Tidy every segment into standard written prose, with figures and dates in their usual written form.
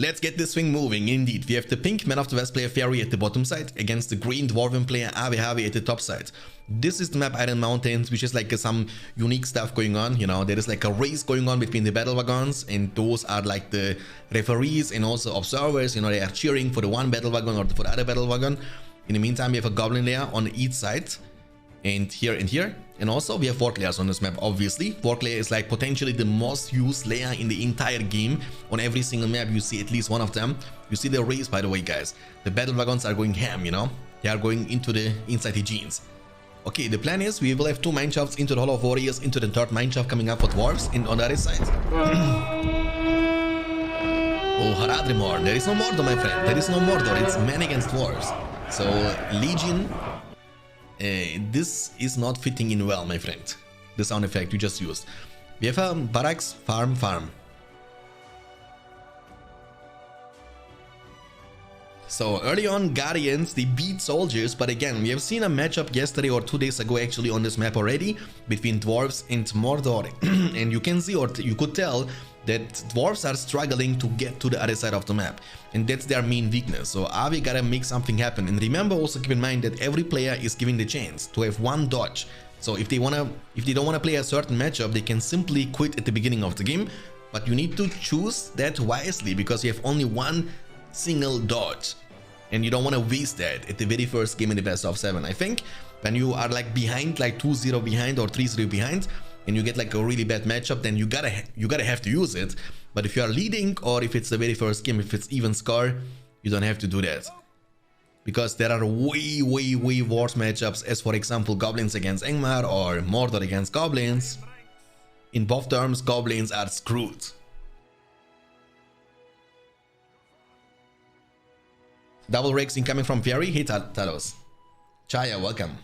Let's get this thing moving. Indeed, we have the pink Man of the West player Fairy at the bottom side against the green Dwarven player RotWK at the top side. This is the map Iron Mountains, which is like some unique stuff going on. You know, there is like a race going on between the battle wagons, and those are like the referees and also observers. You know, they are cheering for the one battle wagon or for the other battle wagon. In the meantime, we have a goblin layer on each side, and here and here. And also we have Warg layers on this map, obviously. Warg layer is like potentially the most used layer in the entire game. On every single map you see at least one of them. You see the race, by the way, guys. The battle wagons are going ham, you know. They are going inside the genes. Okay, the plan is we will have 2 mineshafts into the Hall of Warriors, into the 3rd mineshaft coming up for dwarves, and on the other side. Oh, Haradrimor, there is no Mordor, my friend. There is no Mordor, it's men against dwarves. So, Legion, this is not fitting in well, my friend. The sound effect you just used. We have a barracks, farm. So early on, Guardians, they beat soldiers, but again, we have seen a matchup yesterday or 2 days ago actually on this map already between dwarves and Mordor. And you can see, or you could tell, that dwarves are struggling to get to the other side of the map, and that's their main weakness. So Avi gotta make something happen. And remember, also keep in mind that every player is given the chance to have 1 dodge. So if they don't wanna play a certain matchup, they can simply quit at the beginning of the game, but you need to choose that wisely because you have only 1 single dodge, and you don't want to waste that at the very first game in the best of 7. I think when you are like behind, like 2-0 behind or 3-0 behind, and you get like a really bad matchup, then you gotta have to use it. But if you are leading, or if it's the very first game, if it's even score, you don't have to do that, because there are way worse matchups, as for example goblins against Angmar or Mordor against goblins. In both terms, goblins are screwed. Double rakes incoming from Fairy. Hey Talos. Chaya, welcome.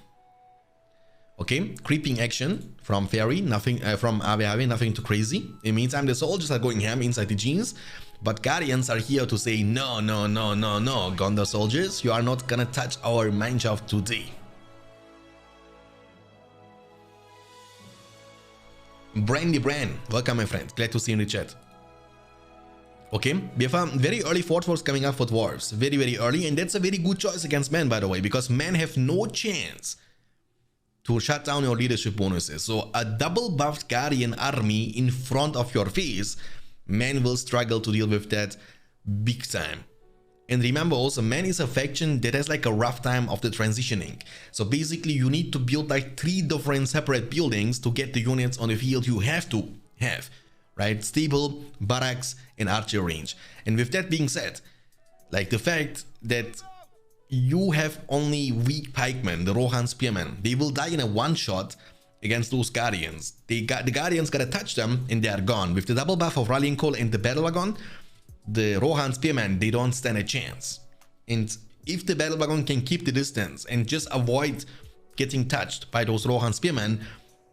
Okay, creeping action from Fairy, nothing from RotWK, nothing too crazy. In the meantime, the soldiers are going ham inside the genes, but Guardians are here to say no, Gondor soldiers, you are not gonna touch our mineshaft today. Brandy Bran, welcome my friend, glad to see you in the chat. Okay, we have a very early Fort Force coming up for dwarves, very early, and that's a very good choice against men, by the way, because men have no chance to shut down your leadership bonuses. So a double buffed Guardian army in front of your face, men will struggle to deal with that big time. And remember also, man is a faction that has like a rough time of the transitioning. So basically you need to build like 3 different separate buildings to get the units on the field you have to have. Right? Stable, barracks, and archer range. And with that being said, like the fact that you have only weak pikemen, the Rohan spearmen, they will die in a one-shot against those Guardians. The Guardians gotta touch them and they are gone. With the double buff of Rallying Call and the Battle Wagon, the Rohan spearmen, they don't stand a chance. And if the Battle Wagon can keep the distance and just avoid getting touched by those Rohan spearmen,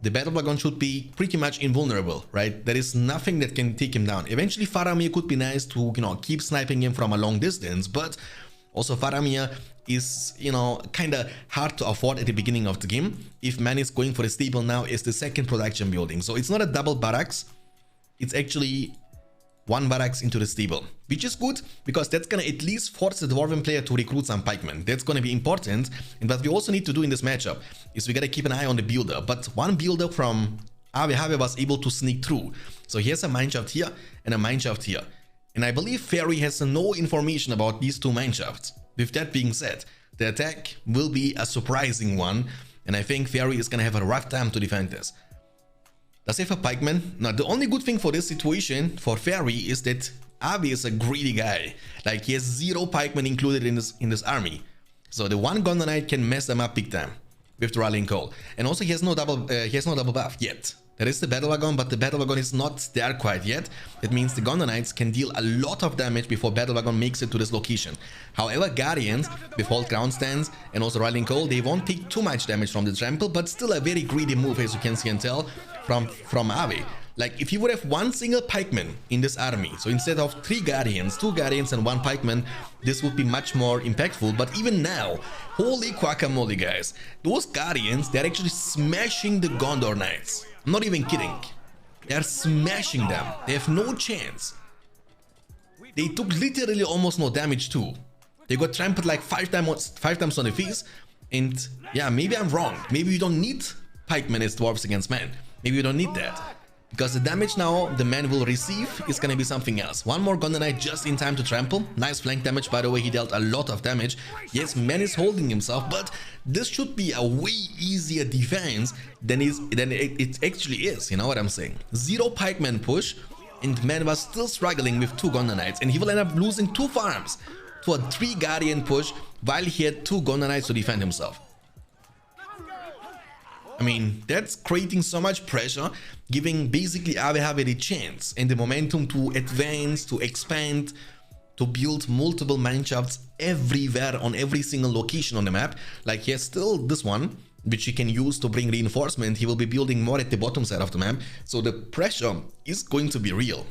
the Battle Wagon should be pretty much invulnerable, right? There is nothing that can take him down. Eventually Faramir could be nice to, you know, keep sniping him from a long distance, but also Faramir is, you know, kinda hard to afford at the beginning of the game if man is going for the stable now as the second production building. So it's not a double barracks, it's actually 1 barracks into the stable, which is good because that's gonna at least force the Dwarven player to recruit some pikemen. That's gonna be important. And what we also need to do in this matchup is we gotta keep an eye on the builder. But one builder from RotWK was able to sneak through. So here's a mineshaft here and a mineshaft here. And I believe Fairy has no information about these 2 mineshafts. With that being said, the attack will be a surprising one, and I think Fairy is gonna have a rough time to defend this. Does he have a pikeman? Now, the only good thing for this situation for Fairy is that Avi is a greedy guy. Like, he has 0 pikemen included in this army. So the one Gondor Knight can mess them up big time with the Rallying Call. And also he has no double buff yet. There is the Battle Wagon, but the Battle Wagon is not there quite yet. That means the Gondor Knights can deal a lot of damage before Battle Wagon makes it to this location. However, Guardians, with Hold Ground Stance and also Rallying Call, they won't take too much damage from the trample, but still a very greedy move, as you can see and tell from Avi. Like, if you would have 1 single pikeman in this army, so instead of 3 Guardians, 2 Guardians and 1 pikeman, this would be much more impactful. But even now, holy guacamole, guys, those Guardians, they're actually smashing the Gondor Knights. I'm not even kidding. They're smashing them. They have no chance. they took literally almost no damage too. They got trampled like five times on the face. And yeah, maybe I'm wrong. Maybe you don't need pikemen as dwarves against men. Maybe you don't need that. Because the damage now the man will receive is gonna be something else. One more Gondor Knight just in time to trample. Nice flank damage, by the way. He dealt a lot of damage. Yes, man is holding himself, but this should be a way easier defense than it actually is. You know what I'm saying? 0 pikeman push, and man was still struggling with 2 Gondor Knights, and he will end up losing 2 farms to a 3 Guardian push while he had 2 Gondor Knights to defend himself. I mean, that's creating so much pressure, giving basically RWK the chance and the momentum to advance, to expand, to build multiple mineshafts everywhere on every single location on the map. Like, he has still this one, which he can use to bring reinforcement. He will be building more at the bottom side of the map, so the pressure is going to be real.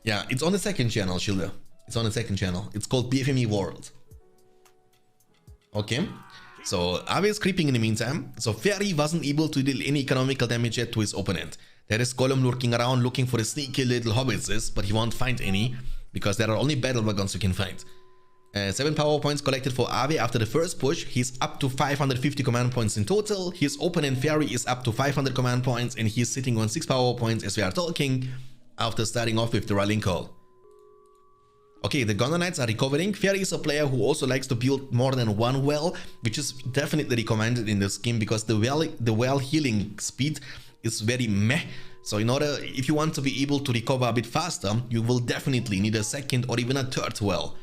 Yeah, it's on the second channel, Schilder. It's on the second channel. It's called BFME World. Okay, so RW is creeping in the meantime. So Fairy wasn't able to deal any economical damage yet to his opponent. There is Gollum lurking around looking for the sneaky little hobbits, but he won't find any because there are only battle wagons you can find. 7 power points collected for RW after the first push. He's up to 550 command points in total. His opponent Fairy is up to 500 command points, and he's sitting on 6 power points as we are talking after starting off with the rallying call. Okay, the Gondor Knights are recovering. Fairy is a player who also likes to build more than one well, which is definitely recommended in this game because the well healing speed is very meh. So in order, if you want to be able to recover a bit faster, you will definitely need a second or even a third well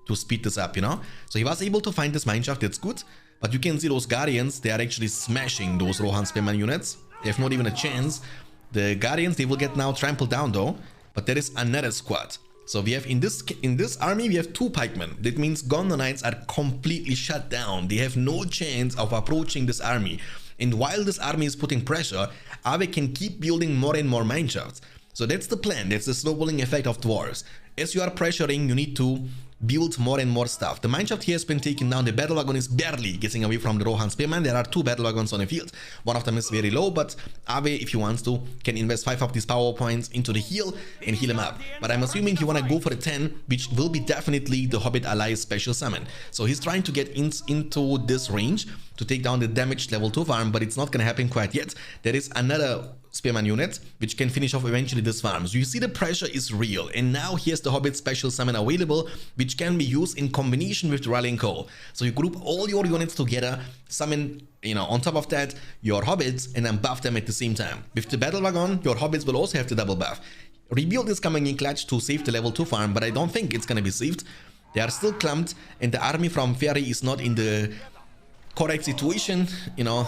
to speed this up, you know? So he was able to find this mineshaft, that's good. But you can see those Guardians, they are actually smashing those Rohan Spearman units. They have not even a chance. The Guardians, they will get now trampled down though. But there is another squad. So we have in this army we have 2 pikemen. That means Gondor Knights are completely shut down. They have no chance of approaching this army. And while this army is putting pressure, RW can keep building more and more mineshafts. So that's the plan. That's the snowballing effect of dwarves. As you are pressuring, you need to build more and more stuff. The mineshaft here has been taken down. The battle wagon is barely getting away from the Rohan Spearman. There are 2 battle wagons on the field. One of them is very low, but RW, if he wants to, can invest 5 of these power points into the heal and heal him up. But I'm assuming he wanna go for the 10, which will be definitely the Hobbit Allies special summon. So he's trying to get into this range to take down the damaged level 2 farm, but it's not gonna happen quite yet. There is another Spearman unit which can finish off eventually this farm. So you see the pressure is real, and now here's the Hobbit special summon available, which can be used in combination with the rallying call. So you group all your units together, summon, you know, on top of that your hobbits, and then buff them at the same time. With the battle wagon, your hobbits will also have the double buff. Rebuild is coming in clutch to save the level 2 farm, but I don't think it's gonna be saved. They are still clumped, and the army from Fairy is not in the correct situation, you know.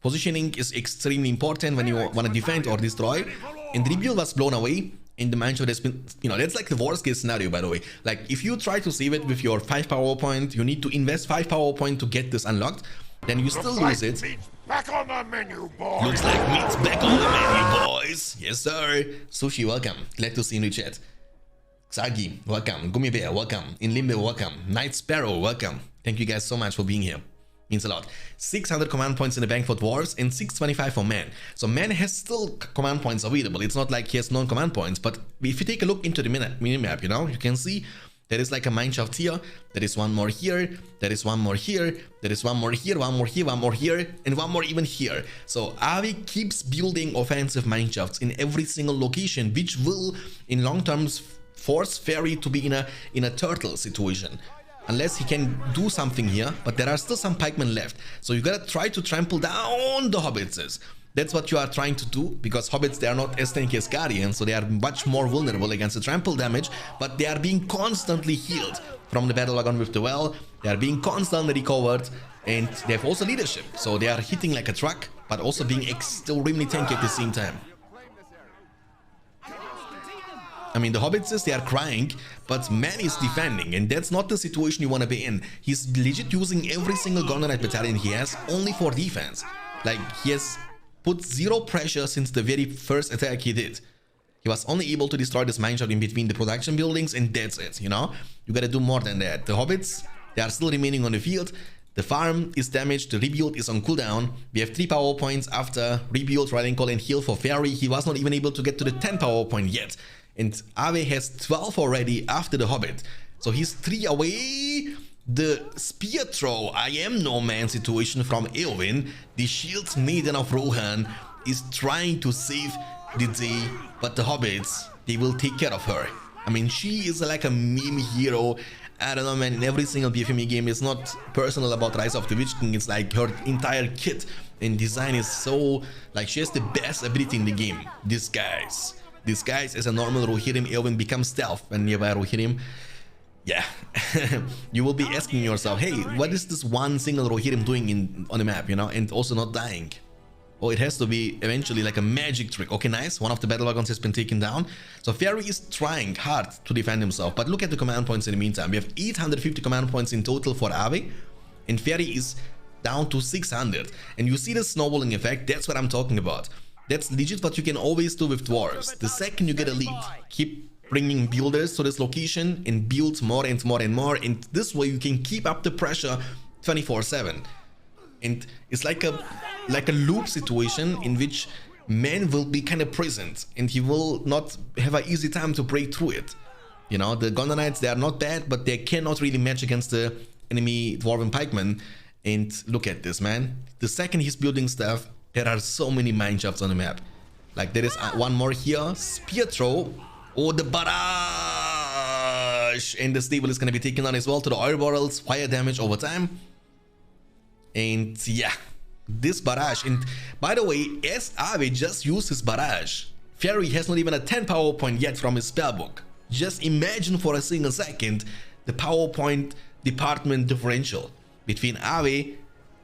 Positioning is extremely important when you want to defend or destroy, and rebuild was blown away, and the mineshaft has been, you know, that's like the worst case scenario, by the way. Like, if you try to save it with your 5 power point, you need to invest 5 power point to get this unlocked, then you still lose it. Back on the menu, boys. Looks like meat's back on the menu, boys. Yes, sir. Sushi, welcome. Glad to see you in the chat. Xagi, welcome. Gummy Bear, welcome. In Limbo, welcome. Night Sparrow, welcome. Thank you guys so much for being here. Means a lot. 600 command points in the bank for dwarves and 625 for man. So man has still command points available. It's not like he has non-command points, but if you take a look into the minimap, you know, you can see there is like a mineshaft here, there is one more here, there is one more here, there is one more here, one more here, one more here, and one more even here. So RW keeps building offensive mineshafts in every single location, which will in long terms force Fairy to be in a turtle situation. Unless he can do something here, but there are still some pikemen left. So you gotta try to trample down the hobbits. That's what you are trying to do, because hobbits, they are not as tanky as Guardians, so they are much more vulnerable against the trample damage, but they are being constantly healed from the battle wagon with the well. They are being constantly recovered, and they have also leadership. So they are hitting like a truck, but also being extremely tanky at the same time. I mean, the hobbits, they are crying, but man is defending, and that's not the situation you want to be in. He's legit using every single Gondor Knight battalion he has only for defense. Like, he has put 0 pressure since the very first attack he did. He was only able to destroy this mineshaft in between the production buildings, and that's it, you know? You gotta do more than that. The hobbits, they are still remaining on the field. The farm is damaged, the rebuild is on cooldown. We have 3 power points after rebuild, riding call and heal for Fairy. He was not even able to get to the 10 power point yet. And Ave has 12 already after the Hobbit. So he's 3 away. The spear throw, I am no man situation from Eowyn. The shield maiden of Rohan is trying to save the day, but the Hobbits, they will take care of her. I mean, she is like a meme hero. I don't know, man, in every single BFME game, it's not personal about Rise of the Witch King, it's like her entire kit and design is so, like, she has the best ability in the game. Disguise, as a normal Rohirrim, Eowyn becomes stealth when nearby Rohirrim. Yeah, you will be asking yourself, hey, what is this one single Rohirrim doing on the map, you know, and also not dying? Oh, it has to be eventually like a magic trick. Okay, nice. One of the battle wagons has been taken down. So Fairy is trying hard to defend himself. But look at the command points in the meantime. We have 850 command points in total for Ave. And Fairy is down to 600. And you see the snowballing effect. That's what I'm talking about. That's legit what you can always do with dwarves. The second you get a lead, keep bringing builders to this location and build more and more and more. And this way you can keep up the pressure 24/7. And it's like a loop situation in which man will be kind of present and he will not have an easy time to break through it. You know, the Gondor Knights, they are not bad, but they cannot really match against the enemy Dwarven Pikemen. And look at this, man. The second he's building stuff, there are so many mine shafts on the map. Like there is one more here, spear throw. Oh, the barrage! And the stable is going to be taken on as well to the oil barrels, fire damage over time. And yeah, this barrage, and by the way, as Ave just used his barrage, Fairy has not even a 10 power point yet from his spellbook. Just imagine for a single second the power point department differential between Ave,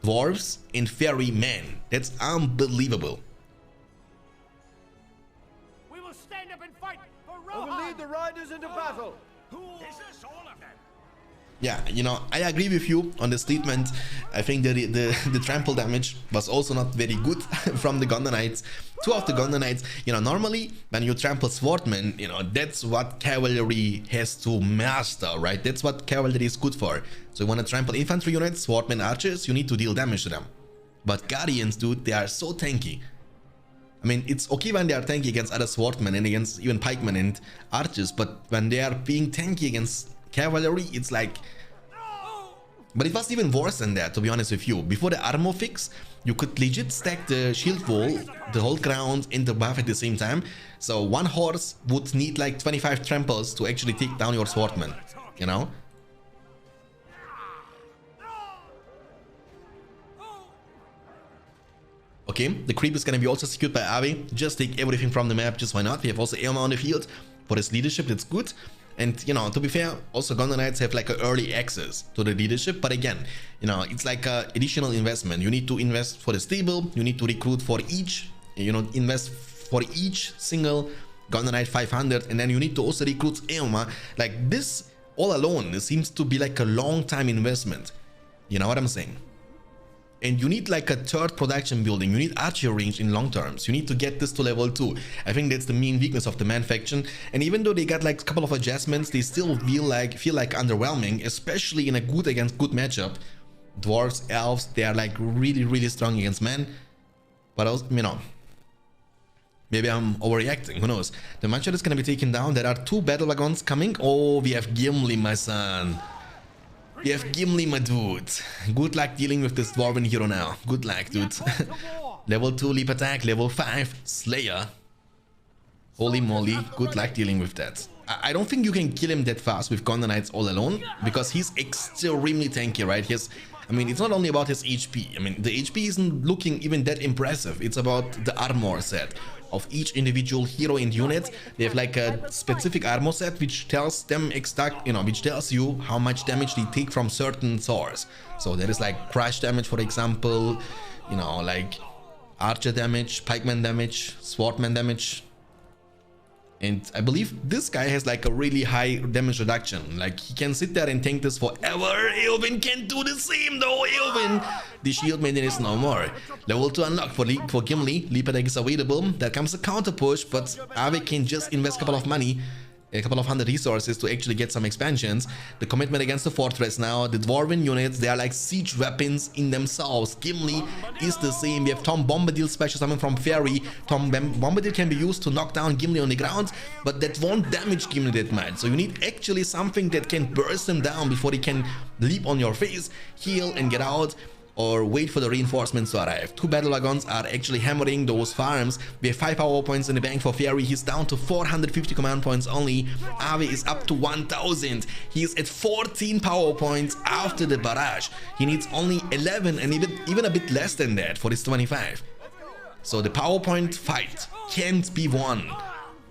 dwarves, and Fairy men. That's unbelievable. We will stand up and fight for I will lead the riders into battle. Is this all of them? Yeah, you know, I agree with you on the statement. I think the trample damage was also not very good from the Gondor Knights. 2 of the Gondor Knights, you know, normally when you trample swordmen, you know, that's what cavalry has to master, right? That's what cavalry is good for. So you want to trample infantry units, swordmen, archers, you need to deal damage to them. But guardians, dude, they are so tanky. I mean, it's okay when they are tanky against other swordmen and against even pikemen and archers, but when they are being tanky against cavalry, it's like... But it was even worse than that, to be honest with you. Before the armor fix, you could legit stack the shield wall, the whole ground, and the buff at the same time. So one horse would need like 25 tramples to actually take down your swordman, you know? Okay, the creep is gonna be also secured by Ave. Just take everything from the map, just why not? We have also Eomer on the field for his leadership, that's good. And, you know, to be fair, also Gondor Knights have like an early access to the leadership. But again, you know, it's like an additional investment. You need to invest for the stable. You need to recruit for each, you know, invest for each single Gondor Knight 500. And then you need to also recruit Eomer. Like this all alone, it seems to be like a long time investment. You know what I'm saying? And you need like a third production building. You need archer range in long terms. You need to get this to level 2. I think that's the main weakness of the man faction. And even though they got like a couple of adjustments, they still feel like underwhelming, especially in a good against good matchup. Dwarves, elves, they are like really strong against men. But also, you know, maybe I'm overreacting, who knows. The matchup is gonna be taken down. There are 2 battle wagons coming. Oh, we have Gimli, my son. We have Gimli, my dude. Good luck dealing with this dwarven hero now. Good luck, dude. Level 2 leap attack, level 5 Slayer. Holy moly, good luck dealing with that. I don't think you can kill him that fast with Gondor Knights all alone, because he's extremely tanky, right? I mean, it's not only about his HP. I mean, the HP isn't looking even that impressive. It's about the armor set of each individual hero and unit. They have like a specific armor set which tells them exact, you know, which tells you how much damage they take from certain swords. So there is like crush damage, for example, you know, like archer damage, pikeman damage, swordman damage. And I believe this guy has like a really high damage reduction. Like he can sit there and tank this forever. Eowyn can do the same though. Eowyn, the shield maiden is no more. Level 2 unlocked for Gimli. Leap attack is available. There comes a counter push, but Ave can just invest a couple of money a couple of hundred resources to actually get some expansions. The commitment against the fortress now. The dwarven units, they are like siege weapons in themselves. Gimli is the same. We have Tom Bombadil special summon from Fairy. Tom Bombadil can be used to knock down Gimli on the ground, but that won't damage Gimli that much. So you need actually something that can burst him down before he can leap on your face, heal and get out, or wait for the reinforcements to arrive. 2 battle wagons are actually hammering those farms. We have 5 power points in the bank for Fairy. He's down to 450 command points only. Ave is up to 1000. He's at 14 power points after the barrage. He needs only 11 and even a bit less than that for his 25. So the power point fight can't be won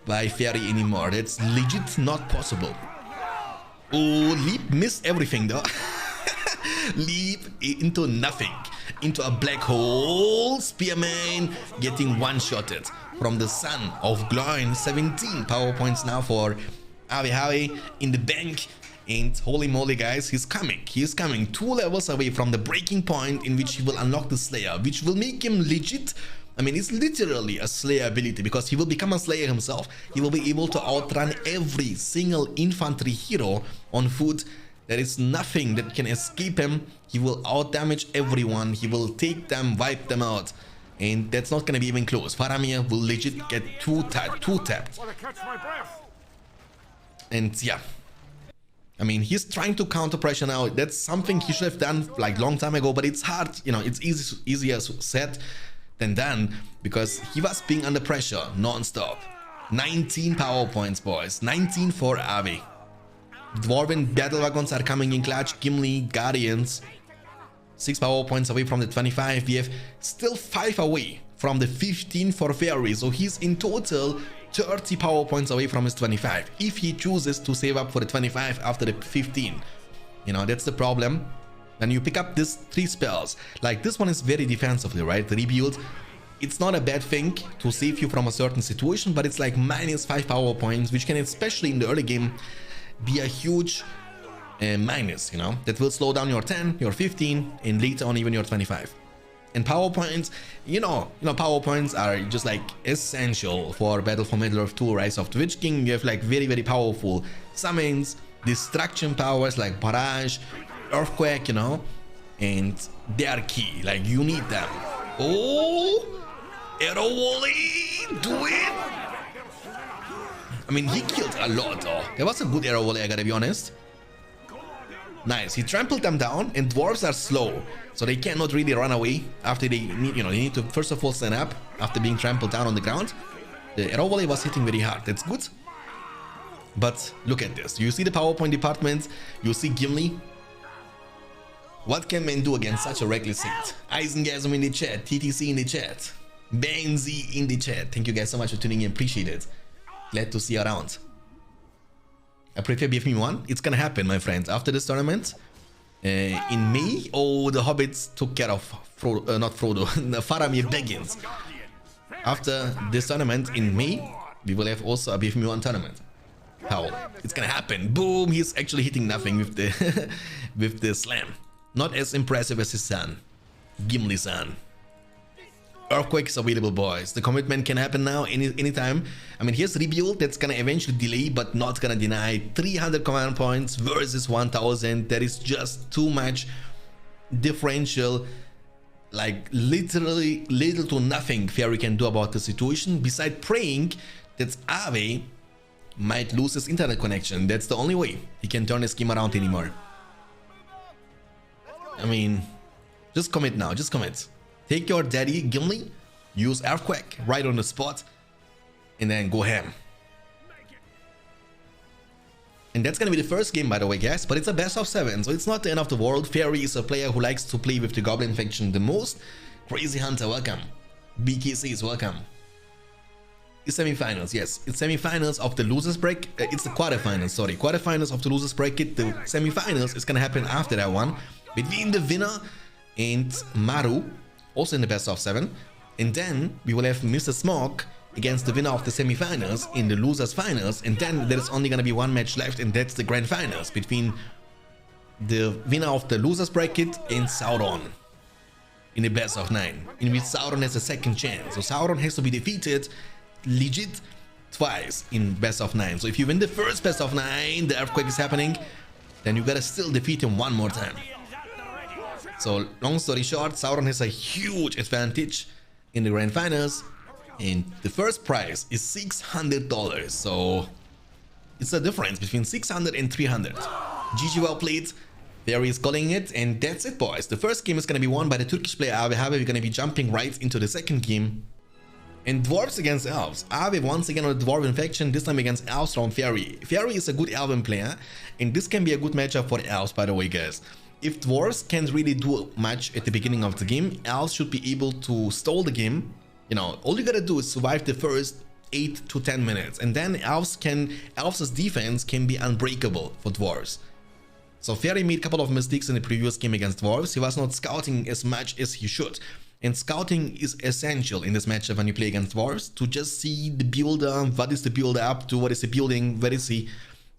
by Fairy anymore. That's legit not possible. Oh, Leap missed everything though. Leap into nothing, into a black hole. Spearman getting one-shotted from the Son of Gloin. 17 power points now for Ave in the bank. And holy moly guys, he's coming 2 levels away from the breaking point in which he will unlock the Slayer, which will make him legit. I mean, it's literally a Slayer ability because he will become a Slayer himself. He will be able to outrun every single infantry hero on foot. There is nothing that can escape him. He will outdamage everyone. He will take them, wipe them out. And that's not going to be even close. Faramir will legit get two tapped. And yeah. I mean, he's trying to counter pressure now. That's something he should have done like long time ago. But it's hard, you know, it's easier said than done. Because he was being under pressure non-stop. 19 power points, boys. 19 for Ave. Dwarven battle wagons are coming in clutch. Gimli, Guardians, 6 power points away from the 25. We have still 5 away from the 15 for Fairy. So he's in total 30 power points away from his 25. If he chooses to save up for the 25 after the 15. You know, that's the problem. When you pick up these 3 spells, like this one is very defensively, right? The rebuild. It's not a bad thing to save you from a certain situation, but it's like minus 5 power points, which can, especially in the early game, be a huge minus, you know, that will slow down your 10, your 15, and later on even your 25. And power points, you know, power points are just like essential for Battle for Middle-earth 2, Rise of the Witch King. You have like very powerful summons, destruction powers like Barrage, Earthquake, you know, and they are key. Like you need them. Oh, Arrow Volley, do it. I mean, he killed a lot though. That was a good arrow volley, I gotta be honest. Nice, he trampled them down, and dwarves are slow, so they cannot really run away after they need, you know, they need to first of all stand up after being trampled down on the ground. The arrow volley was hitting very hard, that's good. But look at this, you see the PowerPoint department, you see Gimli. What can men do against such a reckless hit? Eisengasm in the chat, TTC in the chat, Benzi in the chat. Thank you guys so much for tuning in, appreciate it. Glad to see you around. I prefer BFME 1. It's gonna happen, my friends. After this tournament, in May, oh, the hobbits took care of Frodo, not Frodo, Faramir Baggins. After this tournament in May, we will have also a BFME 1 tournament. How? It's gonna happen. Boom! He's actually hitting nothing with the with the slam. Not as impressive as his son, Gimli-san. Earthquake is available, boys. The commitment can happen now anytime. I mean, here's rebuild that's gonna eventually delay but not gonna deny. 300 command points versus 1000. There is just too much differential. Like literally little to nothing Fairy can do about the situation besides praying that Ave might lose his internet connection. That's the only way he can turn his scheme around anymore. I mean, just commit now, just commit. Take your daddy Gimli, use Earthquake right on the spot, and then go ham. And that's gonna be the first game, by the way, guys, but it's a best of 7, so it's not the end of the world. Fairy is a player who likes to play with the Goblin faction the most. Crazy Hunter, welcome. BKC is welcome. It's semi-finals, yes. It's semi-finals of the losers break. It's the quarterfinals, sorry. Quarterfinals of the losers bracket. The semi-finals is gonna happen after that one. Between the winner and Maru, also in the best of 7. And then we will have Mr. Smog against the winner of the semi-finals in the losers finals, and then there is only gonna be one match left, and that's the grand finals between the winner of the losers bracket and Sauron in the best of 9, in which Sauron has a second chance. So Sauron has to be defeated legit twice in best of 9. So if you win the first best of 9, the earthquake is happening, then you gotta still defeat him one more time. So long story short, Sauron has a huge advantage in the grand finals, and the first prize is $600. So it's a difference between 600 and 300. GG, well played. There is calling it, and that's it, boys. The first game is gonna be won by the Turkish player Aave. We're gonna be jumping right into the second game. And dwarves against elves. Aave once again on the dwarven faction, this time against elves from Fairy. Fairy is a good elven player, and this can be a good matchup for elves, by the way, guys. If dwarves can't really do much at the beginning of the game, elves should be able to stall the game. You know, all you gotta do is survive the first 8 to 10 minutes, and then elves' defense can be unbreakable for dwarves. So Fairy made a couple of mistakes in the previous game against dwarves. He was not scouting as much as he should. And scouting is essential in this matchup when you play against dwarves, to just see the builder, what is the builder up to, what is the building, where is he.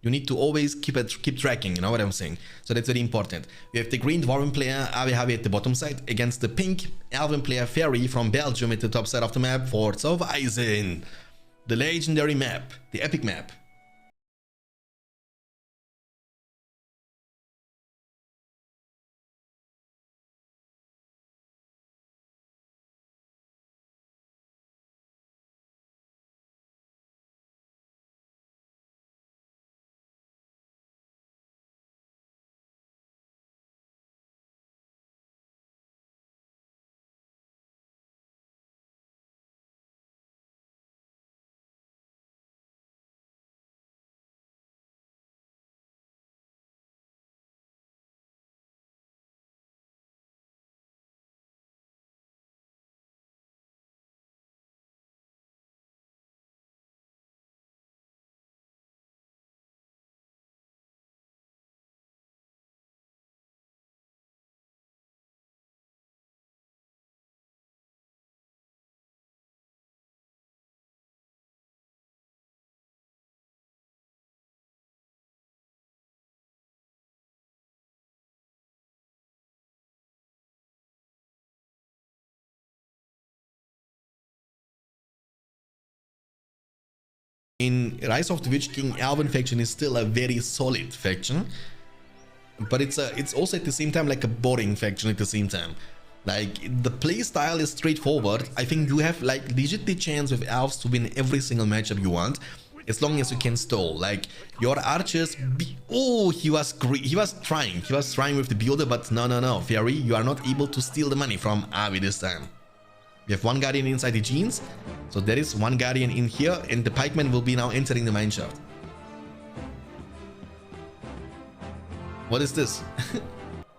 You need to always keep tracking, you know what I'm saying? So that's very important. We have the green dwarven player Aave at the bottom side against the pink elven player Fairy from Belgium at the top side of the map, Forts of Eisen. The legendary map, the epic map. In Rise of the Witch King, Elven faction is still a very solid faction, but it's also at the same time like a boring faction at the same time. Like, the play style is straightforward. I think you have like legit the chance with elves to win every single matchup you want, as long as you can stall. Like, your archers oh, he was great. He was trying with the builder, but no, Fairy, you are not able to steal the money from Aave this time. We have one guardian inside the jeans, so there is one guardian in here, and the pikeman will be now entering the mineshaft. What is this?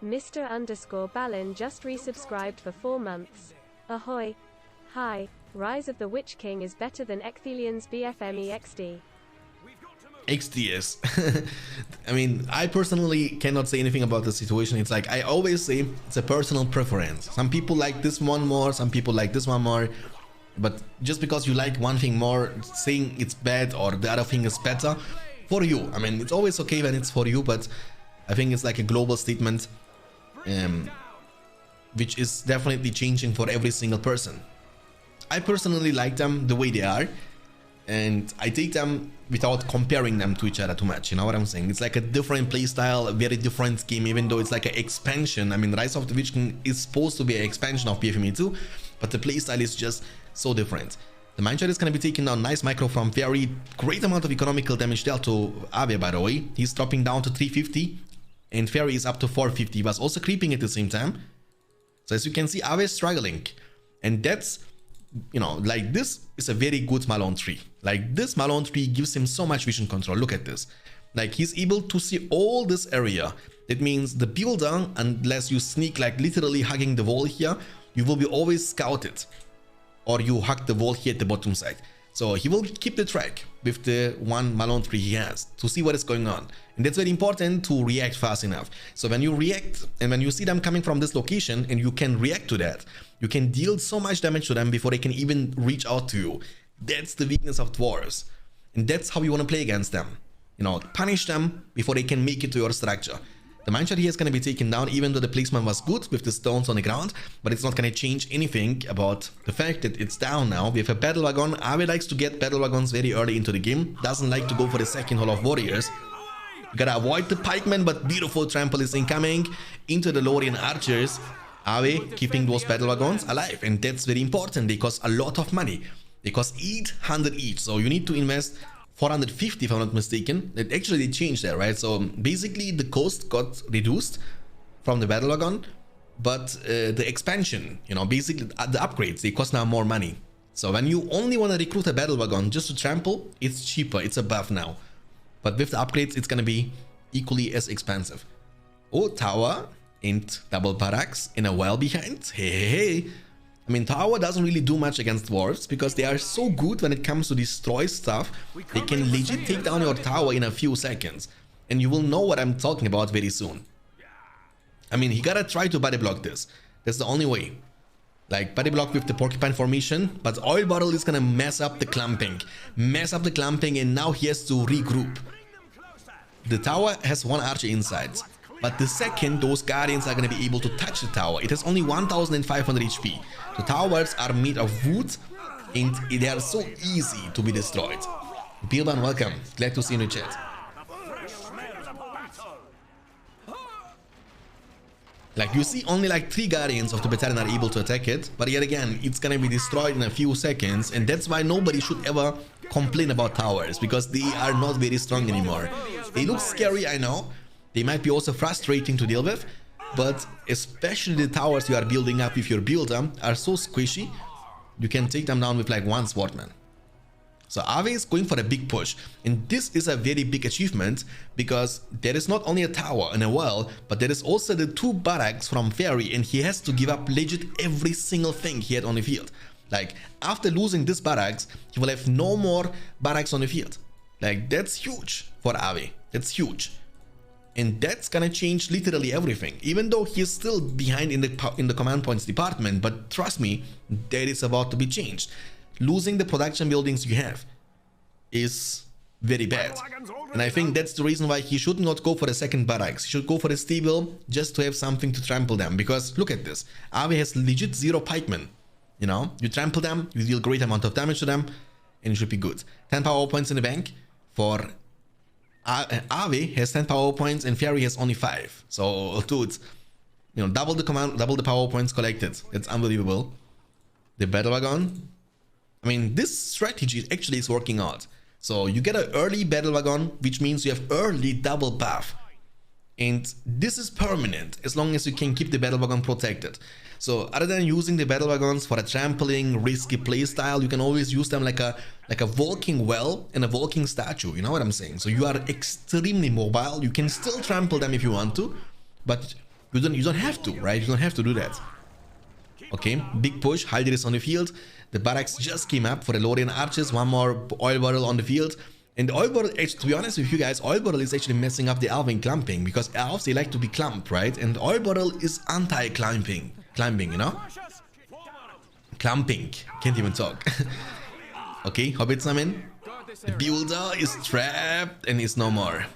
Mr_Balin just resubscribed for 4 months. Ahoy! Hi, Rise of the Witch King is better than Ecthelian's BFME XD. XDS. I mean, I personally cannot say anything about the situation. It's like, I always say, it's a personal preference. Some people like this one more, some people like this one more. But just because you like one thing more, saying it's bad or the other thing is better, for you. I mean, it's always okay when it's for you, but I think it's like a global statement, which is definitely changing for every single person. I personally like them the way they are, and I take them without comparing them to each other too much, you know what I'm saying? It's like a different playstyle, a very different game, even though it's like an expansion. I mean, Rise of the Witch King is supposed to be an expansion of BFME 2, but the playstyle is just so different. The Mindshot is going to be taking down nice micro from Fairy. Great amount of economical damage dealt to Aave, by the way. He's dropping down to 350, and Fairy is up to 450. He was also creeping at the same time. So as you can see, Aave is struggling, and that's, you know, like, this is a very good Malone tree. Like, this Malone tree gives him so much vision control. Look at this. Like, he's able to see all this area. That means the builder, unless you sneak, like literally hugging the wall here, you will be always scouted, or you hug the wall here at the bottom side. So he will keep the track with the one Malone tree he has to see what is going on. And that's very important, to react fast enough. So when you react and when you see them coming from this location and you can react to that, you can deal so much damage to them before they can even reach out to you. That's the weakness of dwarves. And that's how you want to play against them. You know, punish them before they can make it to your structure. The mineshaft here is going to be taken down, even though the placement was good with the stones on the ground, but it's not going to change anything about the fact that it's down now. We have a battle wagon. Ave likes to get battle wagons very early into the game, doesn't like to go for the second hall of warriors. You gotta avoid the pikemen, but beautiful trample is incoming into the Lorian archers. Ave keeping those battle wagons alive, and that's very important. They cost a lot of money. They cost 800 each, so you need to invest 450 if I'm not mistaken. Actually they changed that, right? So basically the cost got reduced from the battle wagon, but the expansion, you know, basically the upgrades, they cost now more money. So when you only want to recruit a battle wagon just to trample, it's cheaper, it's a buff now. But with the upgrades, it's gonna be equally as expensive. Oh, tower and double barracks in a well behind. Hey. I mean, tower doesn't really do much against dwarves because they are so good when it comes to destroy stuff. They can legit take down your tower in a few seconds. And you will know what I'm talking about very soon. I mean, he gotta try to body block this. That's the only way. Like, body block with the porcupine formation, but oil bottle is gonna mess up the clumping. And now he has to regroup. The tower has one archer inside. But the second those guardians are going to be able to touch the tower, it has only 1500 HP. The towers are made of wood and they are so easy to be destroyed. Bilban, welcome. Glad to see you in the chat. Like, you see only like 3 guardians of the battalion are able to attack it, but yet again, it's gonna be destroyed in a few seconds, and that's why nobody should ever complain about towers, because they are not very strong anymore. They look scary, I know. They might be also frustrating to deal with, but especially the towers you are building up with your builder are so squishy, you can take them down with like one swordman. So Ave is going for a big push, and this is a very big achievement because there is not only a tower and a well, but there is also the 2 barracks from Fairy, and he has to give up legit every single thing he had on the field. Like, after losing this barracks, he will have no more barracks on the field. Like, that's huge for Ave. That's huge. And that's gonna change literally everything, even though he is still behind in the command points department. But trust me, that is about to be changed. Losing the production buildings you have is very bad, and I think that's the reason why he should not go for the second barracks. He should go for the stable just to have something to trample them, because look at this, Ave has legit 0 pikemen. You know, you trample them, you deal great amount of damage to them, and it should be good. 10 power points in the bank for Ave has 10 power points and Fairy has only 5. So, dude, you know, double the power points collected. It's unbelievable. The battle wagon. I mean, this strategy actually is working out. So you get an early battle wagon, which means you have early double buff. And this is permanent as long as you can keep the battle wagon protected. So other than using the battle wagons for a trampling, risky playstyle, you can always use them like a walking well and a walking statue. You know what I'm saying? So you are extremely mobile. You can still trample them if you want to, but you don't have to, right? You don't have to do that. Okay, big push. Haldir is on the field. The barracks just came up for the Lorian archers. One more oil bottle on the field. And the oil bottle, to be honest with you guys, oil bottle is actually messing up the elven clumping, because elves, they like to be clumped, right? And oil bottle is anti-clumping. Climbing, you know? Clumping. Can't even talk. Okay, hobbits are in. The builder is trapped and is no more.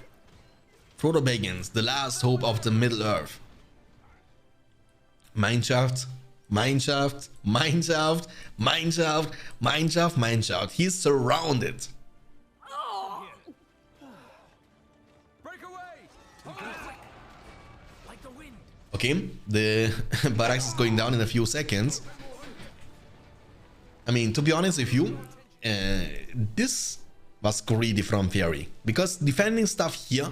Frodo Baggins, the last hope of the Middle Earth. Mineshaft, mineshaft, mineshaft, mineshaft, mineshaft, mineshaft. He's surrounded. Okay, the barracks is going down in a few seconds. I mean, to be honest with you, this was greedy from Fairy, because defending stuff here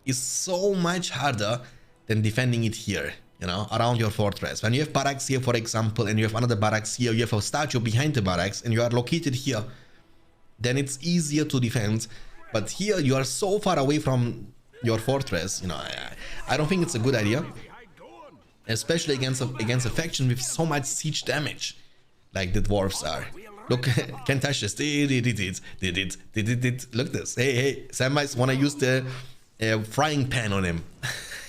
is so much harder than defending it here, you know, around your fortress. When you have barracks here, for example, and you have another barracks here, you have a statue behind the barracks, and you are located here, then it's easier to defend. But here you are so far away from your fortress, you know, I don't think it's a good idea. Especially against a faction with so much siege damage, like the dwarves are. Look, can't touch this. Did it. Look this. Hey, Sam might wanna use the frying pan on him.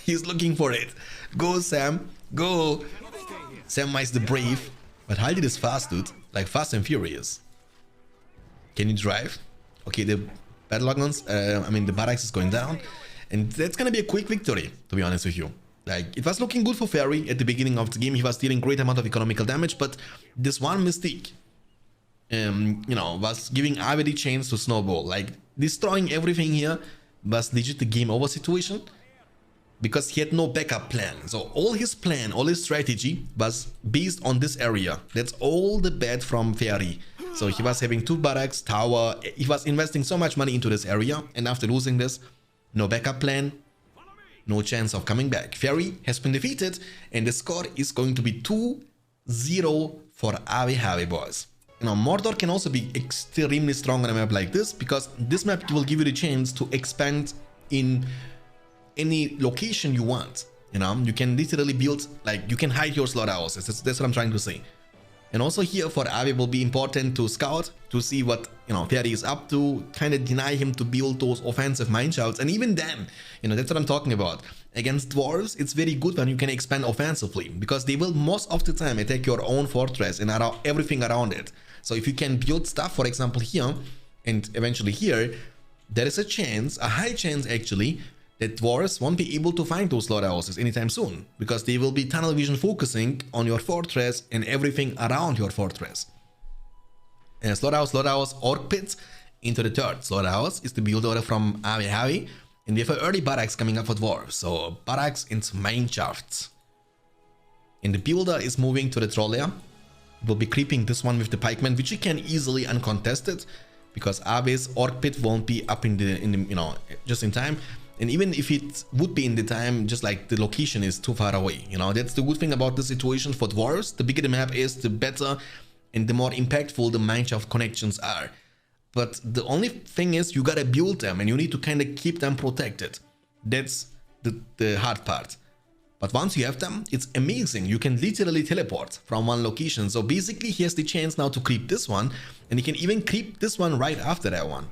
He's looking for it. Go, Sam. Go. Sam mice the brave. But Haldir is fast, dude. Like fast and furious. Can you drive? Okay, the battle wagons, I mean the barracks is going down. And that's gonna be a quick victory, to be honest with you. Like, it was looking good for Ferry at the beginning of the game. He was dealing great amount of economical damage, but this one mistake, you know, was giving Avi the chance to snowball. Like, destroying everything here was legit the game over situation, because he had no backup plan. So all his plan, all his strategy was based on this area. That's all the bad from Ferry. So he was having 2 barracks, tower, he was investing so much money into this area, and after losing this, no backup plan, no chance of coming back. Ferry has been defeated, and the score is going to be 2-0 for Avi, boys. You know, Mordor can also be extremely strong on a map like this, because this map will give you the chance to expand in any location you want. You know, you can literally build, like, you can hide your slaughterhouses. That's what I'm trying to say. And also here for Avi will be important to scout, to see what, you know, Ferry is up to, kind of deny him to build those offensive mineshafts. And even then, you know, that's what I'm talking about. Against dwarves, it's very good when you can expand offensively, because they will most of the time attack your own fortress and everything around it. So if you can build stuff, for example here, and eventually here, there is a chance, a high chance actually, that dwarves won't be able to find those slaughterhouses anytime soon, because they will be tunnel vision focusing on your fortress and everything around your fortress. Slaughterhouse, orc pits into the third. Slaughterhouse is the build order from Avi, and we have an early barracks coming up for dwarves, so barracks into mine shafts. And the builder is moving to the troll layer. Will be creeping this one with the pikemen, which you can easily uncontested, because Avi's orc pit won't be up in the you know, just in time. And even if it would be in the time, just like the location is too far away, you know, that's the good thing about the situation for dwarves. The bigger the map is, the better and the more impactful the mineshaft connections are. But the only thing is, you gotta build them and you need to kind of keep them protected. That's the hard part. But once you have them, it's amazing. You can literally teleport from one location. So basically he has the chance now to creep this one, and he can even creep this one right after that one,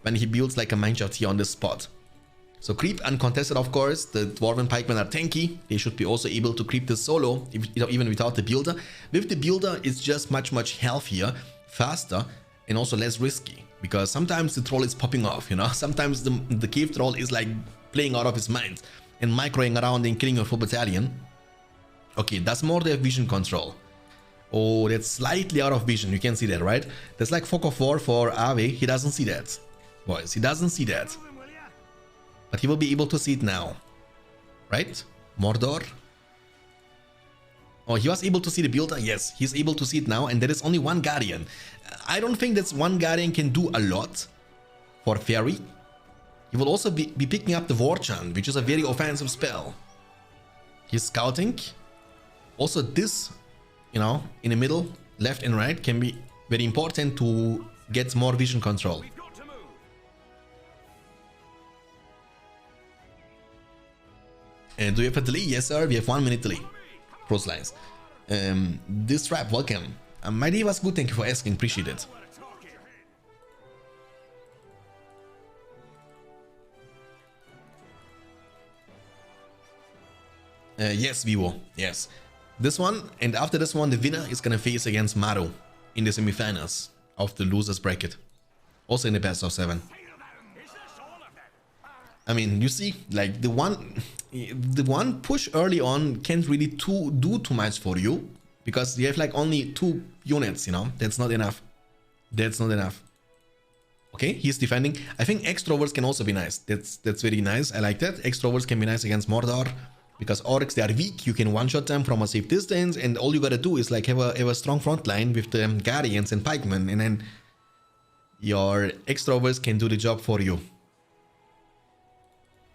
when he builds like a mineshaft here on this spot. So creep uncontested, of course. The dwarven pikemen are tanky. They should be also able to creep this solo, even without the builder. With the builder, it's just much healthier, faster, and also less risky. Because sometimes the troll is popping off, you know. Sometimes the cave troll is like playing out of his mind and microing around and killing your full battalion. Okay, that's more the vision control. Oh, that's slightly out of vision. You can see that, right? That's like Fog of War for Avi. He doesn't see that. Boys, he doesn't see that. But he will be able to see it now. Right? Mordor. Oh, he was able to see the builder? Yes, he's able to see it now. And there is only one Guardian. I don't think that one Guardian can do a lot for Ferry. He will also be picking up the War Chant, which is a very offensive spell. He's scouting. Also this, you know, in the middle, left and right, can be very important to get more vision control. And do we have a delay? Yes, sir. We have 1 minute delay. Cross lines. This trap, welcome. My day was good. Thank you for asking. Appreciate it. Yes, Vivo. Yes. This one, and after this one, the winner is gonna face against Maru in the semifinals of the losers bracket. Also in the best of 7. I mean, you see, like the one push early on can't really do too much for you, because you have like only 2 units, you know. That's not enough. That's not enough. Okay, he's defending. I think extroverts can also be nice. That's very nice. I like that. Extroverts can be nice against Mordor, because orcs, they are weak. You can one-shot them from a safe distance, and all you gotta do is like have a strong front line with the Guardians and pikemen, and then your extroverts can do the job for you.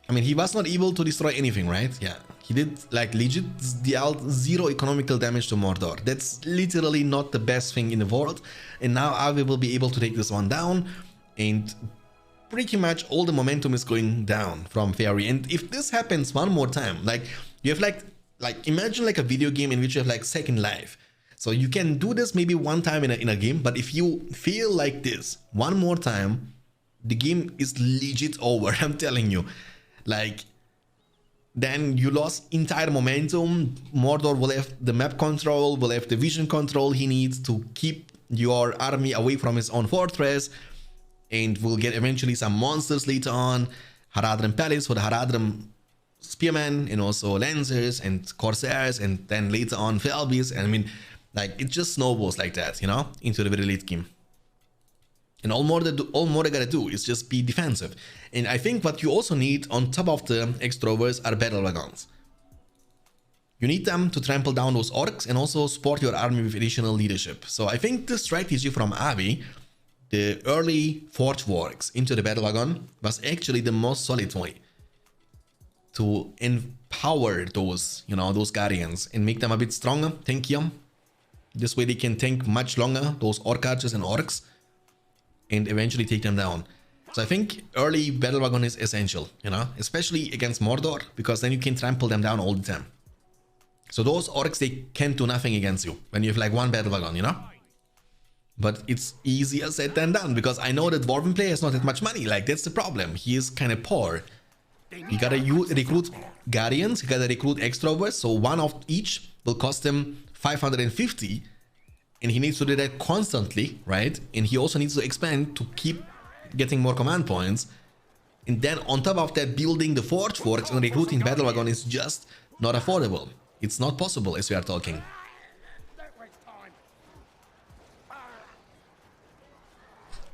I mean, he was not able to destroy anything, right? Yeah, he did like legit dealt 0 economical damage to Mordor. That's literally not the best thing in the world. And now Avi will be able to take this one down, and pretty much all the momentum is going down from Ferry. And if this happens one more time, like you have like imagine like a video game in which you have like second life. So you can do this maybe one time in a game, but if you feel like this one more time, the game is legit over. I'm telling you. Like, then you lost entire momentum. Mordor will have the map control, will have the vision control he needs to keep your army away from his own fortress, and will get eventually some monsters later on. Haradrim Palace for the Haradrim Spearmen, and also Lancers and Corsairs, and then later on Felbies. I mean, like, it just snowballs like that, you know, into the very late game. And all more they gotta do is just be defensive. And I think what you also need on top of the extroverts are battle wagons. You need them to trample down those orcs and also support your army with additional leadership. So I think the strategy from Avi, the early Forge Wargs into the battle wagon, was actually the most solid way to empower those, you know, those guardians and make them a bit stronger, tankier. This way they can tank much longer those orc archers and orcs and eventually take them down. So I think early battle wagon is essential, you know, especially against Mordor, because then you can trample them down all the time. So those orcs, they can't do nothing against you when you have like one battle wagon, you know? But it's easier said than done, because I know that Dwarven player has not that much money. Like, that's the problem. He is kind of poor. You gotta recruit Guardians, you gotta recruit Extroverts, so one of each will cost him 550, and he needs to do that constantly, right? And he also needs to expand to keep getting more command points. And then on top of that, building the Forge Forks and recruiting Battle Wagon is just not affordable. It's not possible as we are talking.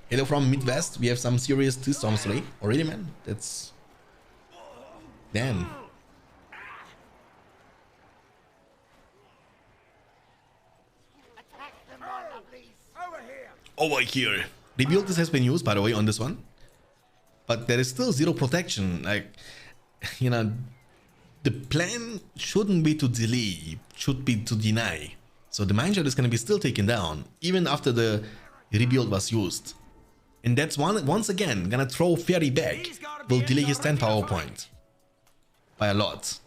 Hello from Midwest, we have some serious 2 storms today. Already, man? That's... damn. Over here. Rebuild this has been used, by the way, on this one. But there is still 0 protection. Like, you know, the plan shouldn't be to delay, should be to deny. So the mineshaft is going to be still taken down, even after the rebuild was used. And that's once again gonna throw Fairy back, will delay his 10 power point by a lot.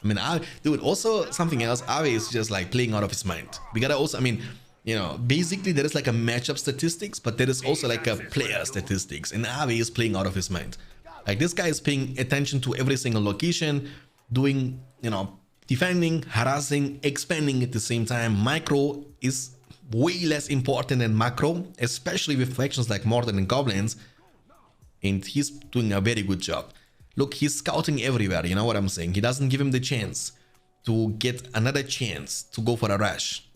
I mean, dude, also something else, Ave is just like playing out of his mind. We gotta also, I mean, you know, basically there is like a matchup statistics, but there is also like a player statistics, and Ave is playing out of his mind. Like, this guy is paying attention to every single location, doing, you know, defending, harassing, expanding at the same time. Micro is way less important than macro, especially with factions like Mordor and Goblins, and he's doing a very good job. Look, he's scouting everywhere, you know what I'm saying? He doesn't give him the chance to get another chance to go for a rush,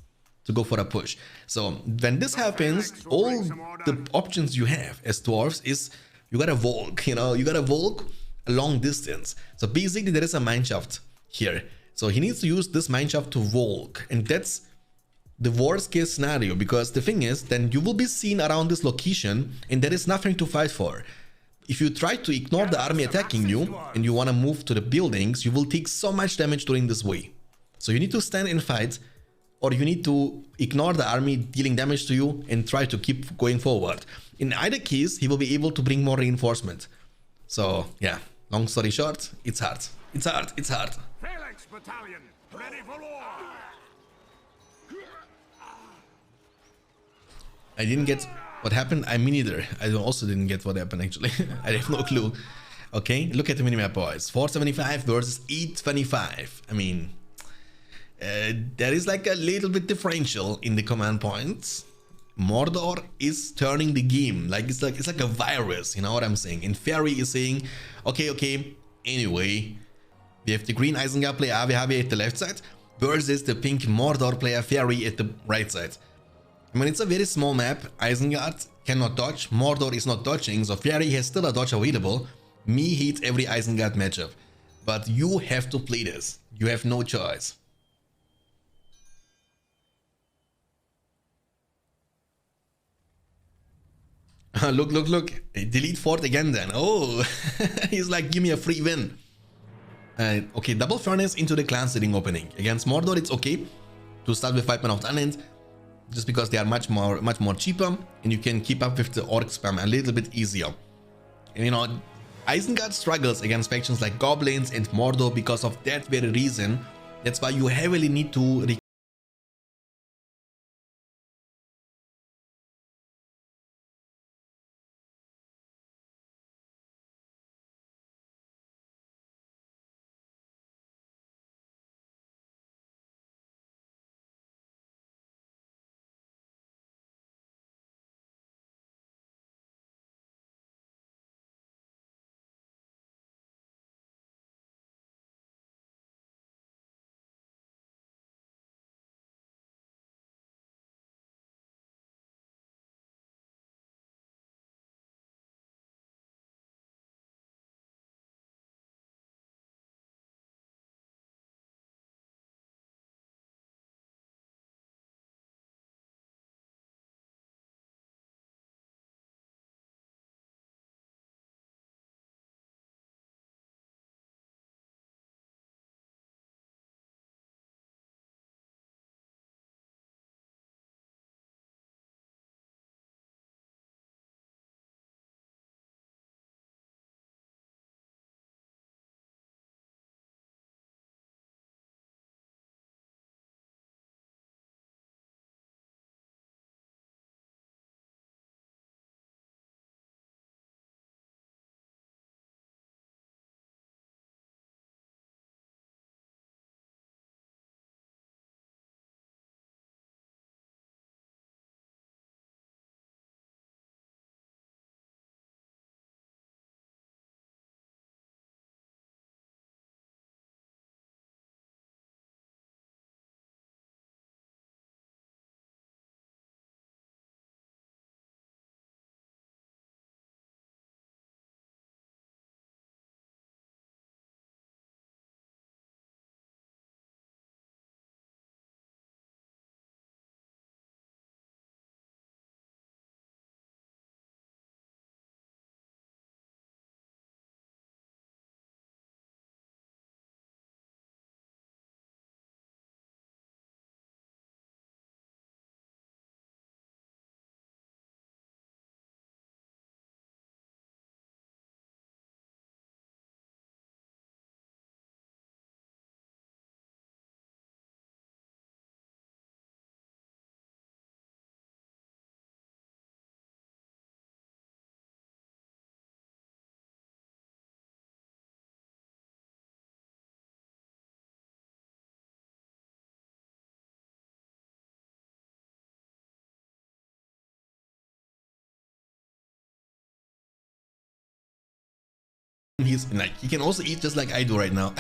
to go for a push. So when this happens, all the options you have as dwarves is you gotta Volk, you know, you gotta Volk a long distance. So basically there is a mineshaft here. So he needs to use this mineshaft to Volk, and that's the worst case scenario, because the thing is, then you will be seen around this location and there is nothing to fight for. If you try to ignore the army attacking you and you want to move to the buildings, you will take so much damage during this way. So you need to stand and fight, or you need to ignore the army dealing damage to you and try to keep going forward. In either case, he will be able to bring more reinforcement. So yeah, long story short, it's hard. It's hard, it's hard. Phalanx Battalion, ready for war! I didn't get what happened. I mean, neither. I also didn't get what happened, actually. I have no clue. Okay, look at the minimap, boys. 475 versus 825. I mean, there is like a little bit differential in the command points. Mordor is turning the game. Like it's like a virus, you know what I'm saying? And Fairy is saying, okay, anyway, we have the green Isengard player Avi at the left side versus the pink Mordor player Fairy at the right side. I mean, it's a very small map. Isengard cannot dodge, Mordor is not dodging, so Fairy has still a dodge available. Me hates every Isengard matchup, but you have to play this. You have no choice. Look. Delete fort again then. Oh, he's like, give me a free win. Okay, double furnace into the clan sitting opening. Against Mordor, it's okay to start with 5 men of Unend, just because they are much more cheaper, and you can keep up with the orc spam a little bit easier. And you know, Isengard struggles against factions like Goblins and Mordor because of that very reason. That's why you heavily need to He's like, he can also eat just like I do right now.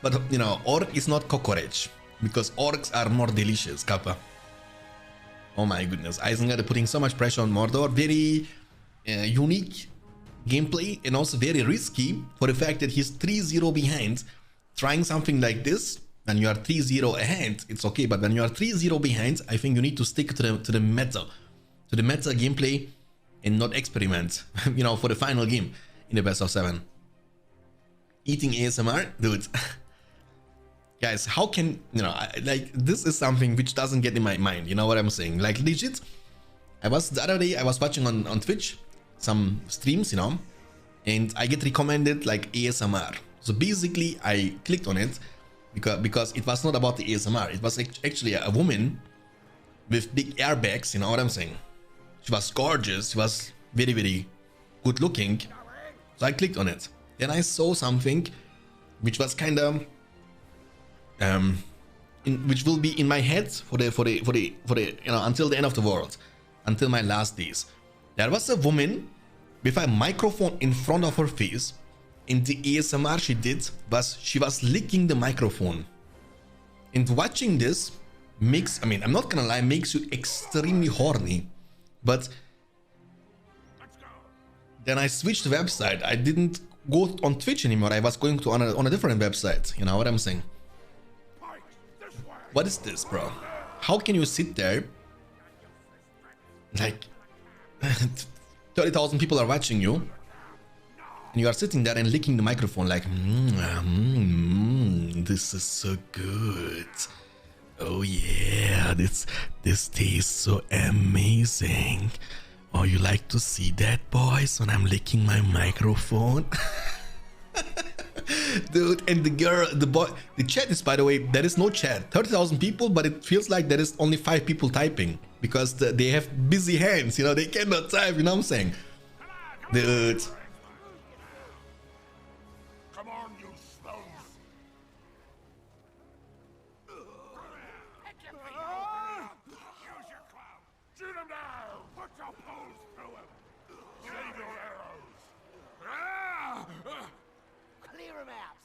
But you know, orc is not cockroach, because orcs are more delicious, Kappa. Oh my goodness, Isengard putting so much pressure on Mordor. Very unique gameplay, and also very risky for the fact that he's 3-0 behind. Trying something like this, when you are 3-0 ahead, it's okay, but when you are 3-0 behind, I think you need to stick to the meta gameplay, and not experiment, you know, for the final game in the best of 7. Eating ASMR, dude. Guys, how can, you know, like, this is something which doesn't get in my mind, you know what I'm saying? Like, legit, the other day I was watching on Twitch some streams, you know, and I get recommended like ASMR. So basically I clicked on it because it was not about the ASMR. It was actually a woman with big airbags, you know what I'm saying? She was gorgeous, she was very, very good looking. So I clicked on it. Then I saw something which was kind of which will be in my head for the you know, until the end of the world, until my last days. There was a woman with a microphone in front of her face, and the ASMR she did was she was licking the microphone. And watching this makes, I mean, I'm not gonna lie, makes you extremely horny. But then I switched the website. I didn't go on Twitch anymore. I was going to on a different website. You know what I'm saying? What is this, bro? How can you sit there? Like 30,000 people are watching you, and you are sitting there and licking the microphone like, this is so good. Oh yeah, this tastes so amazing. Oh, you like to see that, boys, when I'm licking my microphone? Dude, and the girl, the boy, the chat is, by the way, there is no chat. 30,000 people, but it feels like there is only 5 people typing because they have busy hands, you know, they cannot type, you know what I'm saying? Dude. Come on, you spells. Use your clout. Shoot him down. Put your poles through him. Save your arrows. Clear him out.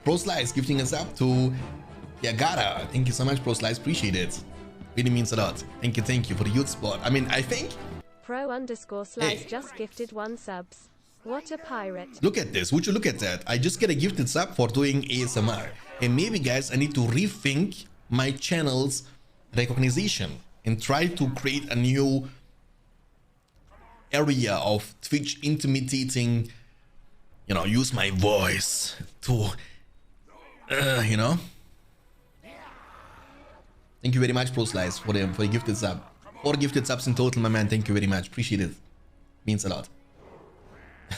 Pro Slice gifting us up to Yagara. Thank you so much, Pro Slice. Appreciate it. Really means a lot. Thank you for the youth spot. I mean, I think Pro_Slice just gifted 1 subs. What a pirate. Look at this. Would you look at that? I just get a gifted sub for doing ASMR. And maybe, guys, I need to rethink my channel's recognition and try to create a new area of Twitch intimidating, you know, use my voice to, you know. Thank you very much, Pro Slice, for the gifted sub. 4 gifted subs in total, my man. Thank you very much. Appreciate it. Means a lot.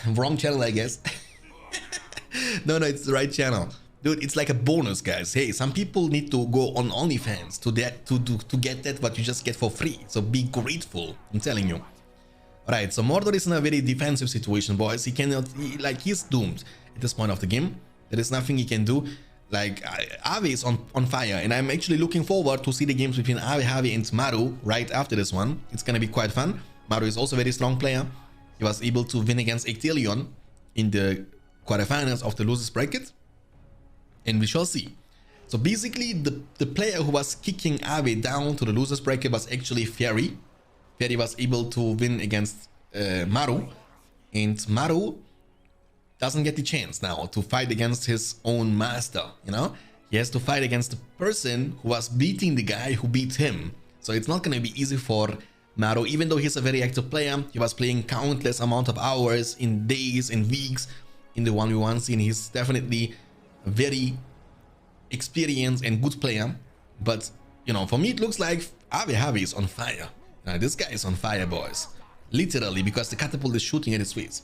Wrong channel, I guess. No, it's the right channel. Dude, it's like a bonus, guys. Hey, some people need to go on OnlyFans to get that what you just get for free. So be grateful, I'm telling you. Alright, so Mordor is in a very defensive situation, boys. He cannot, he's doomed at this point of the game. There is nothing he can do. Like, Ave is on fire, and I'm actually looking forward to see the games between Ave, Javi, and Maru right after this one. It's gonna be quite fun. Maru is also a very strong player. He was able to win against Ectelion in the quarterfinals of the losers bracket, and we shall see. So basically, the player who was kicking Ave down to the losers bracket was actually Fairy. Fairy was able to win against Maru, and Maru doesn't get the chance now to fight against his own master, you know? He has to fight against the person who was beating the guy who beat him. So it's not gonna be easy for Maru, even though he's a very active player. He was playing countless amount of hours in days and weeks in the 1v1 scene. He's definitely a very experienced and good player. But, you know, for me it looks like Ave Javi is on fire. This guy is on fire, boys. Literally, because the catapult is shooting at his face.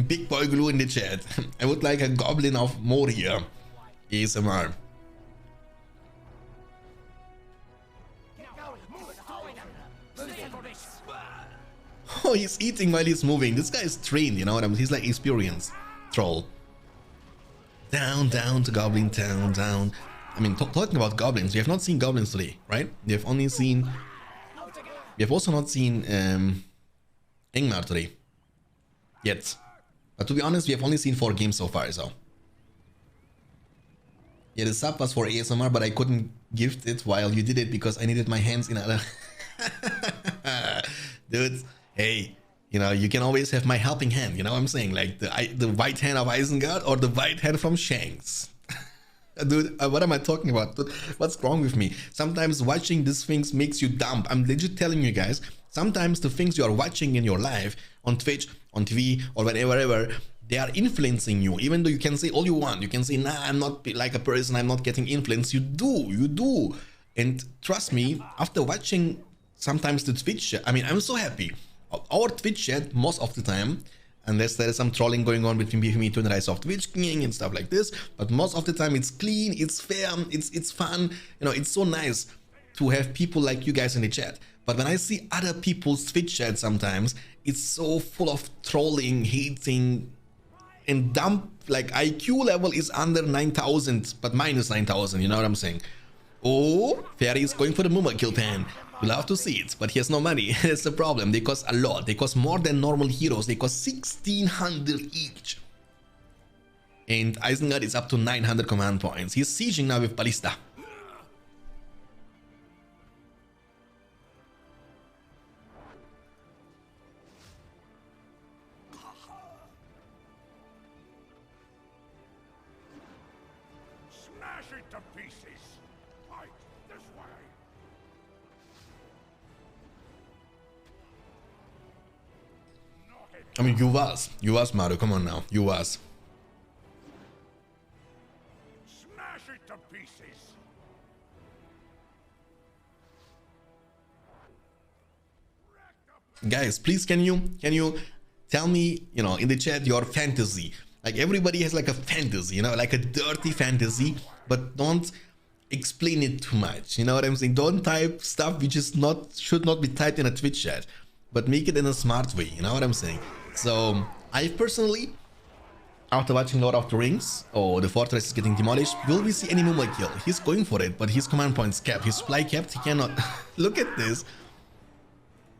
Big boy glue in the chat. I would like a goblin of Moria ASMR. Oh, he's eating while he's moving. This guy is trained, you know what I mean? He's like experienced troll. Down to Goblin Town, down. I mean, talking about goblins, we have not seen goblins today, right? We have only seen... We have also not seen Ingmar today. Yet. But to be honest, we have only seen 4 games so far, so. Yeah, the sub was for ASMR, but I couldn't gift it while you did it because I needed my hands in other... Dude, hey, you know, you can always have my helping hand, you know what I'm saying? Like the white hand of Isengard or the white hand from Shanks. Dude, what am I talking about? Dude, what's wrong with me? Sometimes watching these things makes you dumb. I'm legit telling you guys, sometimes the things you are watching in your life, on Twitch, on TV, or wherever, they are influencing you. Even though you can say all you want, you can say, nah, I'm not like a person, I'm not getting influenced. You do. And trust me, after watching sometimes the Twitch chat, I mean, I'm so happy. Our Twitch chat, most of the time, unless there is some trolling going on between BFME and the Rise of Twitch King and stuff like this, but most of the time it's clean, it's fair, it's fun. You know, it's so nice to have people like you guys in the chat. But when I see other people's Twitch chat sometimes, it's so full of trolling, hating, and dumb. Like IQ level is under 9,000, but minus 9,000, you know what I'm saying? Oh, Fairy is going for the Muma kill pan. We'll have to see it, but he has no money. That's the problem. They cost a lot. They cost more than normal heroes. They cost 1,600 each. And Isengard is up to 900 command points. He's sieging now with Ballista. Smash it to pieces. Fight this way. I mean, you was Maru. Come on now, you was. Smash it to pieces. Guys, please can you tell me, you know, in the chat your fantasy? Like everybody has like a fantasy, you know, like a dirty fantasy, but don't explain it too much. You know what I'm saying? Don't type stuff which is should not be typed in a Twitch chat, but make it in a smart way. You know what I'm saying? So I personally, after watching Lord of the Rings, the fortress is getting demolished, will we see any Mumai kill? He's going for it, but his command point's capped, his supply capped, he cannot. Look at this.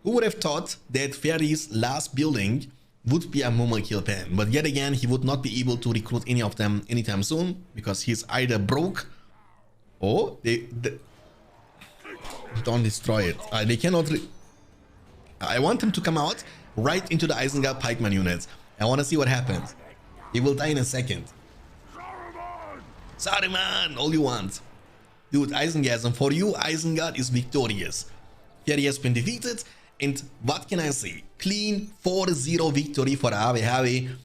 Who would have thought that Fairy's last building would be a Mumai kill pen? But yet again, he would not be able to recruit any of them anytime soon, because he's either broke or they don't destroy it. They cannot. I want him to come out right into the Isengard pikeman units. I want to see what happens. He will die in a second. Saruman! All you want. Dude, Isengard, for you, Isengard is victorious. Fairy has been defeated, and what can I say? Clean 4-0 victory for RWK.